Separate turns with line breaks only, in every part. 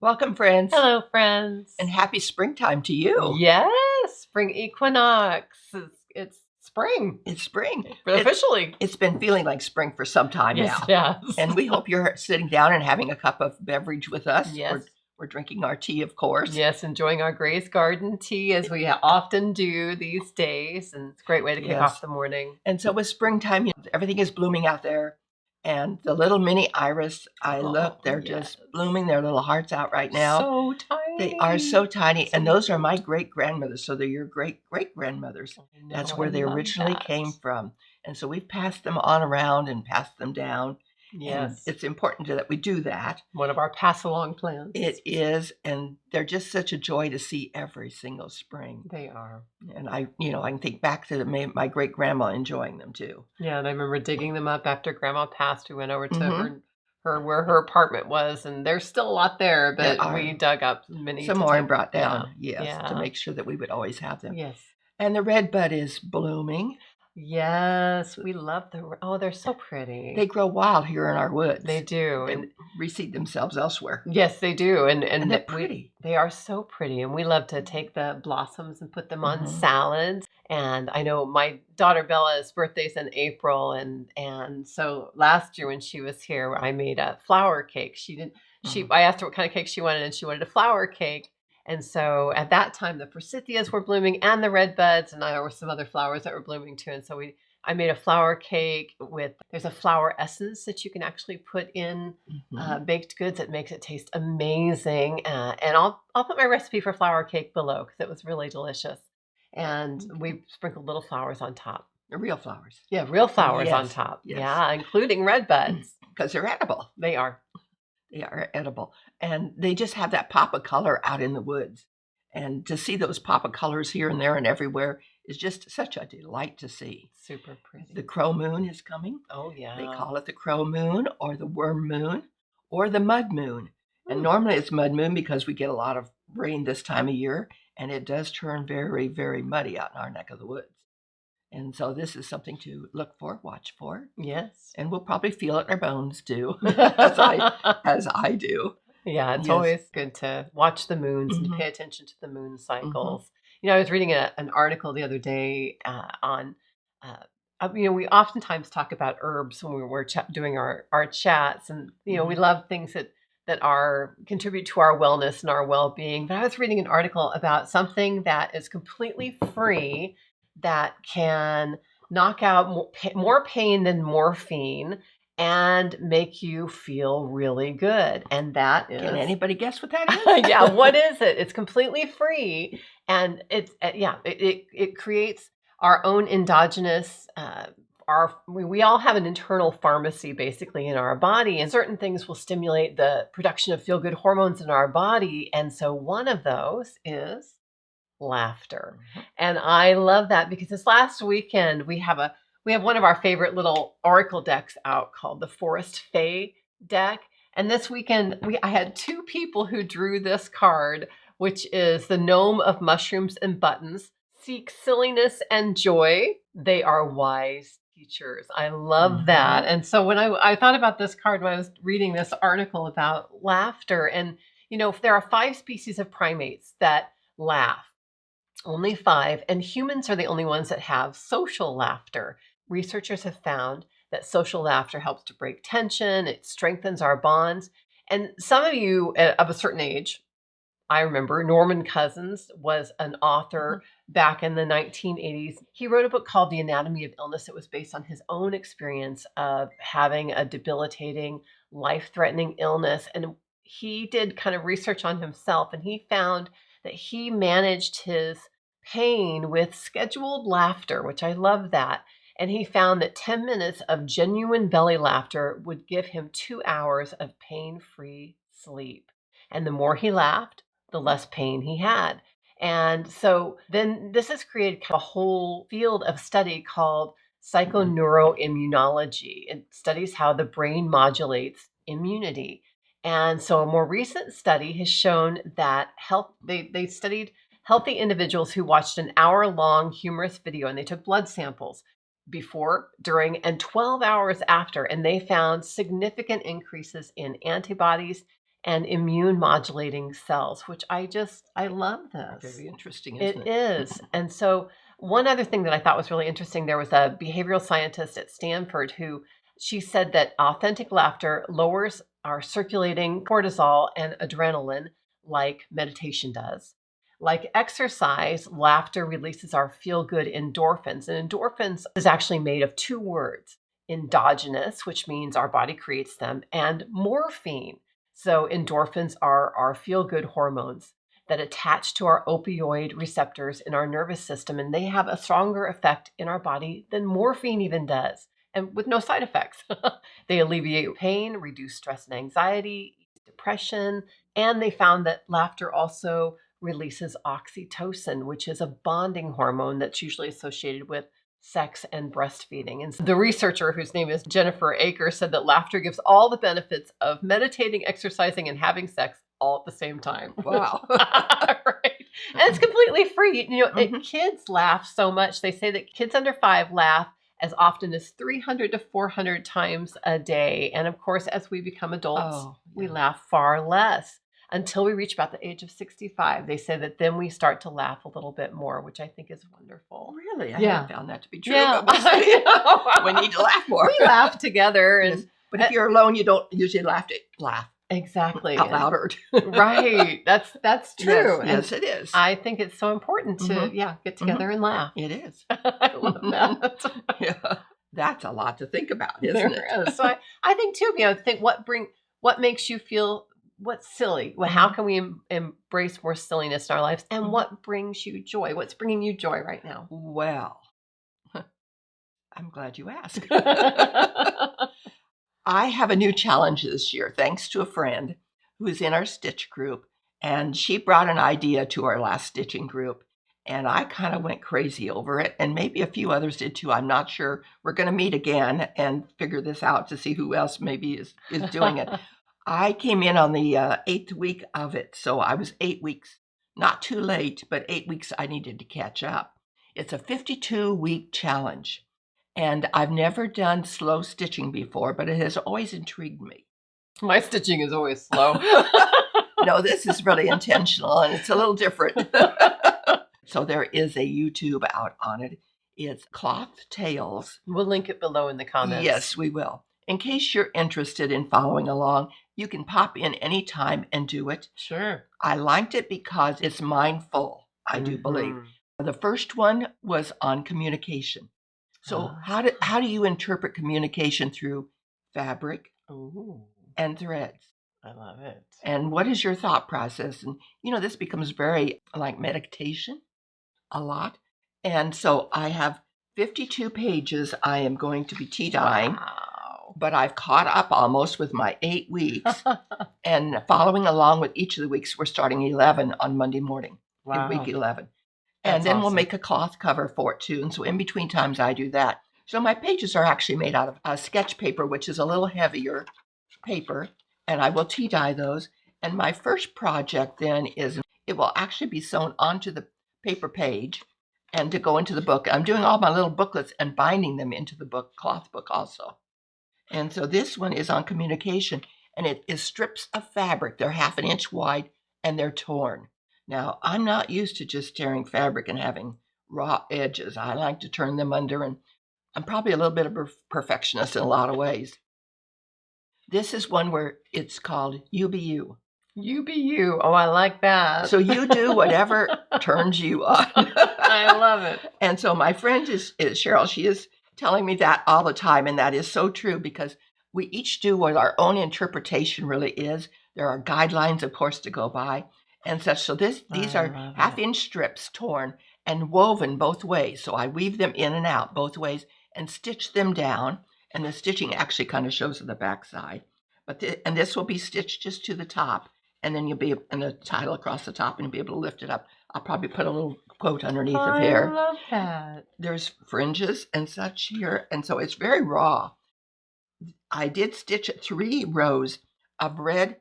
Welcome, friends,
Hello, friends.
and happy springtime to you.
Yes, spring equinox. It's spring,
It's spring.
officially.
It's been feeling like spring for some time
Yes,
now.
yes.
And we hope you're sitting down and having a cup of beverage with us.
Yes.
We're drinking our tea, of course.
Yes, enjoying our Grace Garden tea as we often do these days. And it's a great way to kick
Yes.
off the morning.
And so with springtime, everything is blooming out there. And the little mini iris, they're just blooming their little hearts out right now.
So tiny.
They are so tiny. And those are my great grandmothers. So they're your great great grandmothers. That's where they originally came from. And so we've passed them on around and passed them down.
Yes.
And it's important that we do that.
One of our pass along plans.
It is. And they're just such a joy to see every single spring.
They are.
And I can think back to my great grandma enjoying them too.
Yeah. And I remember digging them up after Grandma passed. We went over to her where her apartment was, and there's still a lot there, but we dug up some
more and brought down, to make sure that we would always have them.
Yes.
And the redbud is blooming.
Yes, we love they're so pretty.
They grow wild here in our woods.
They do.
They reseed themselves elsewhere.
Yes, they do. And
they're pretty.
They are so pretty. And we love to take the blossoms and put them on salads. And I know my daughter Bella's birthday's in April. And so last year when she was here, I made a flower cake. I asked her what kind of cake she wanted, and she wanted a flower cake. And so at that time, the forsythias were blooming and the redbuds, and there were some other flowers that were blooming too. And so I made a flower cake there's a flower essence that you can actually put in baked goods that makes it taste amazing. And I'll put my recipe for flower cake below because it was really delicious. And we sprinkled little flowers on top.
Real flowers.
Yeah, real flowers on top. Yes. Yeah, including redbuds.
Because they're edible.
They are.
They are edible. And they just have that pop of color out in the woods. And to see those pop of colors here and there and everywhere is just such a delight to see.
Super pretty.
The crow moon is coming.
Oh, yeah.
They call it the crow moon or the worm moon or the mud moon. And normally it's mud moon because we get a lot of rain this time of year. And it does turn very, very muddy out in our neck of the woods. And so this is something to look for, watch for.
Yes.
And we'll probably feel it in our bones too, as I do.
Yeah, it's always good to watch the moons and pay attention to the moon cycles. I was reading an article the other day on, we oftentimes talk about herbs when we're doing our chats. And, we love things that contribute to our wellness and our well-being. But I was reading an article about something that is completely free that can knock out more pain than morphine and make you feel really good. And that is...
Can anybody guess what that is?
Yeah, what is it? It's completely free. And it creates our own endogenous... we all have an internal pharmacy basically in our body, and certain things will stimulate the production of feel-good hormones in our body. And so one of those is laughter. And I love that because this last weekend we have one of our favorite little oracle decks out called the Forest Fae deck. And this weekend I had two people who drew this card, which is the Gnome of Mushrooms and Buttons. Seek silliness and joy. They are wise teachers. I love that. And so when I thought about this card when I was reading this article about laughter, and there are 5 species of primates that laugh. Only 5, and humans are the only ones that have social laughter. Researchers have found that social laughter helps to break tension, it strengthens our bonds. And some of you of a certain age, I remember Norman Cousins was an author back in the 1980s. He wrote a book called The Anatomy of Illness. It was based on his own experience of having a debilitating, life-threatening illness. And he did kind of research on himself, and he found that he managed his pain with scheduled laughter, which I love that. And he found that 10 minutes of genuine belly laughter would give him 2 hours of pain-free sleep. And the more he laughed, the less pain he had. And so then this has created a whole field of study called psychoneuroimmunology. It studies how the brain modulates immunity. And so a more recent study has shown that they studied healthy individuals who watched an hour-long humorous video, and they took blood samples before, during, and 12 hours after, and they found significant increases in antibodies and immune modulating cells, which I love this.
Very interesting, isn't it?
It is. And so one other thing that I thought was really interesting, there was a behavioral scientist at Stanford who she said that authentic laughter lowers our circulating cortisol and adrenaline like meditation does. Like exercise, laughter releases our feel-good endorphins. And endorphins is actually made of two words, endogenous, which means our body creates them, and morphine. So endorphins are our feel-good hormones that attach to our opioid receptors in our nervous system, and they have a stronger effect in our body than morphine even does, and with no side effects. They alleviate pain, reduce stress and anxiety, depression, and they found that laughter also releases oxytocin, which is a bonding hormone that's usually associated with sex and breastfeeding. And the researcher, whose name is Jennifer Aker, said that laughter gives all the benefits of meditating, exercising, and having sex all at the same time.
Wow.
Right. And it's completely free. Kids laugh so much. They say that kids under 5 laugh as often as 300 to 400 times a day. And of course, as we become adults, we laugh far less until we reach about the age of 65. They say that then we start to laugh a little bit more, which I think is wonderful.
Really? I haven't found that to be true.
Yeah.
But we need to laugh more.
We laugh together. And
yes. But if you're alone, you don't usually laugh.
Exactly.
Out louder.
Right. That's true.
Yes, it is.
I think it's so important to get together and laugh.
It is.
I love that.
Yeah. That's a lot to think about, isn't it?
Is. So I think too, think what makes you feel what's silly? Well, how can we embrace more silliness in our lives? And what brings you joy? What's bringing you joy right now?
Well, I'm glad you asked. I have a new challenge this year, thanks to a friend who's in our stitch group. And she brought an idea to our last stitching group. And I kind of went crazy over it. And maybe a few others did too. I'm not sure. We're going to meet again and figure this out to see who else maybe is doing it. I came in on the 8th week of it. So I was 8 weeks, not too late, but 8 weeks I needed to catch up. It's a 52-week challenge. And I've never done slow stitching before, but it has always intrigued me.
My stitching is always slow.
No, this is really intentional, and it's a little different. So there is a YouTube out on it. It's Cloth Tales.
We'll link it below in the comments.
Yes, we will. In case you're interested in following along, you can pop in anytime and do it.
Sure.
I liked it because it's mindful, I do believe. The first one was on communication. So how do you interpret communication through fabric and threads?
I love it.
And what is your thought process? And, this becomes very like meditation a lot. And so I have 52 pages I am going to be tea dyeing. Wow. But I've caught up almost with my 8 weeks. And following along with each of the weeks, we're starting 11 on Monday morning in week 11. And then we'll make a cloth cover for it too. And so in between times I do that. So my pages are actually made out of sketch paper, which is a little heavier paper. And I will tea dye those. And my first project then is it will actually be sewn onto the paper page and to go into the book. I'm doing all my little booklets and binding them into the book, cloth book also. And so this one is on communication. And it is strips of fabric. They're 1/2 inch wide and they're torn. Now, I'm not used to just tearing fabric and having raw edges. I like to turn them under, and I'm probably a little bit of a perfectionist in a lot of ways. This is one where it's called You Be You.
You Be You. Oh, I like that.
So you do whatever turns you on.
I love it.
And so my friend is Cheryl. She is telling me that all the time, and that is so true because we each do what our own interpretation really is. There are guidelines, of course, to go by. And such. So these are 1/2 inch strips torn and woven both ways. So I weave them in and out both ways and stitch them down. And the stitching actually kind of shows on the back side. But this will be stitched just to the top. And then you'll be in the title across the top and you'll be able to lift it up. I'll probably put a little quote underneath of here.
I love that.
There's fringes and such here. And so it's very raw. I did stitch 3 rows of red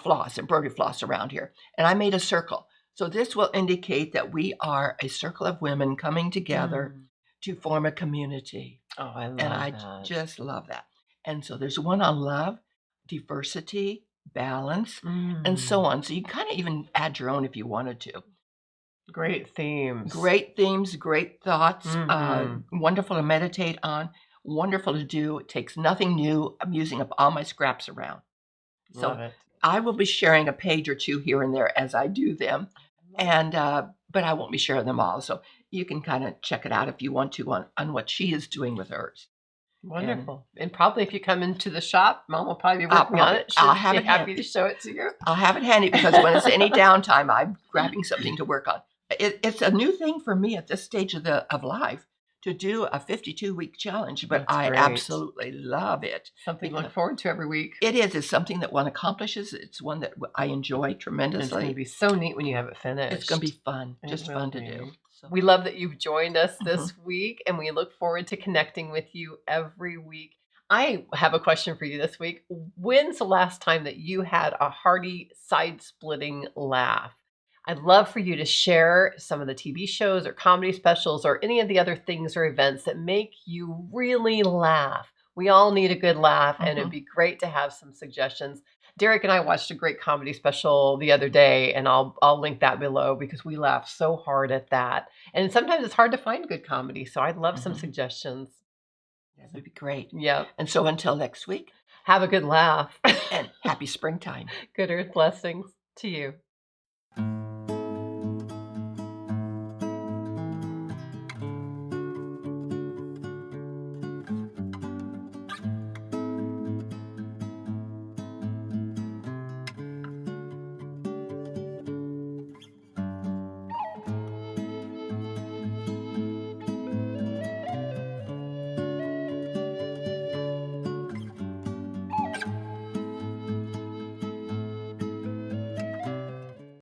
floss, embroidery floss around here. And I made a circle. So this will indicate that we are a circle of women coming together to form a community.
Oh, I love
and I
that.
just love that. And so there's one on love, diversity, balance, and so on. So you kind of even add your own if you wanted to.
Great themes.
Great themes, great thoughts,
Mhm.
wonderful to meditate on, wonderful to do. It takes nothing new. I'm using up all my scraps around.
Love
So
it.
I will be sharing a page or two here and there as I do them, and but I won't be sharing them all. So you can kind of check it out if you want to on what she is doing with hers.
Wonderful. And probably if you come into the shop, Mom will probably be working on it.
I'll
She'll
have
be
it
happy
handy.
to show it to you.
I'll have it handy because when it's any downtime, I'm grabbing something to work on. It's a new thing for me at this stage of life to do a 52-week challenge, but
That's
I
great.
absolutely love it.
Something to
because
look forward to every week.
It is. It's something that one accomplishes. It's one that I enjoy
And it's going to
tremendously.
be so neat when you have it finished.
It's going to be fun.
It
Just
will
fun to
be.
do. So.
We love that you've joined us this week, and we look forward to connecting with you every week. I have a question for you this week. When's the last time that you had a hearty, side-splitting laugh? I'd love for you to share some of the TV shows or comedy specials or any of the other things or events that make you really laugh. We all need a good laugh, and it'd be great to have some suggestions. Derek and I watched a great comedy special the other day, and I'll link that below because we laughed so hard at that. And sometimes it's hard to find good comedy, so I'd love some suggestions.
That would be great.
Yep.
And so until next week,
have a good laugh.
And happy springtime.
Good earth blessings to you.